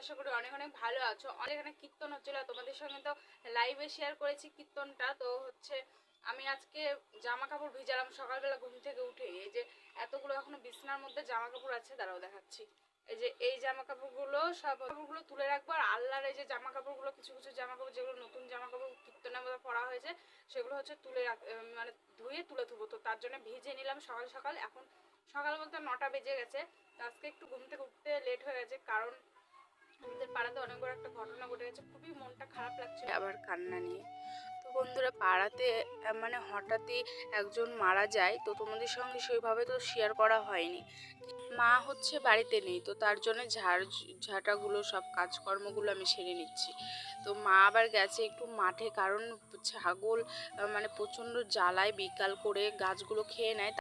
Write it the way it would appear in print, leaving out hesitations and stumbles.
আশা করি অনেক অনেক ভালো আছো। এখানে কীর্তন হচ্ছিল, তোমাদের সঙ্গে তো লাইভে শেয়ার করেছি কীর্তনটা। তো হচ্ছে আমি আজকে জামা কাপড় ভিজালাম সকালবেলা ঘুম থেকে উঠে। এই যে এতগুলো এখনো বিছানার মধ্যে জামা কাপড় আছে, দাঁড়াও দেখাচ্ছি। এই যে এই জামা কাপড়গুলো সব কাপড়গুলো তুলে রাখবো, আর আল্লাহর এই যে জামা কাপড়গুলো, কিছু কিছু জামা কাপড় যেগুলো নতুন জামা কাপড় কীর্তনের মধ্যে পরা হয়েছে সেগুলো হচ্ছে তুলে মানে ধুয়ে তুলে থুবো। তো তার জন্য ভিজে নিলাম সকাল সকাল। এখন সকাল বলতে 9টা বেজে গেছে। তো আজকে একটু ঘুম থেকে উঠতে লেট হয়ে গেছে, কারণ আমাদের পাড়াতে অনেক বড় একটা ঘটনা ঘটে গেছে। খুবই মনটা খারাপ লাগছে, আবার কান্না নিয়ে। তো বন্ধুরা, পাড়াতে মানে হঠাৎই একজন মারা যায়। তো তোমাদের সঙ্গে সেইভাবে তো শেয়ার করা হয়নি। মা হচ্ছে বাড়িতে নেই, তো তার জন্য ঝাঁটাগুলো সব কাজকর্মগুলো আমি সেরে নিচ্ছি। তো মা আবার গেছে একটু মাঠে, কারণ ছাগল মানে প্রচণ্ড জ্বালায়, বিকাল করে গাছগুলো খেয়ে নেয়।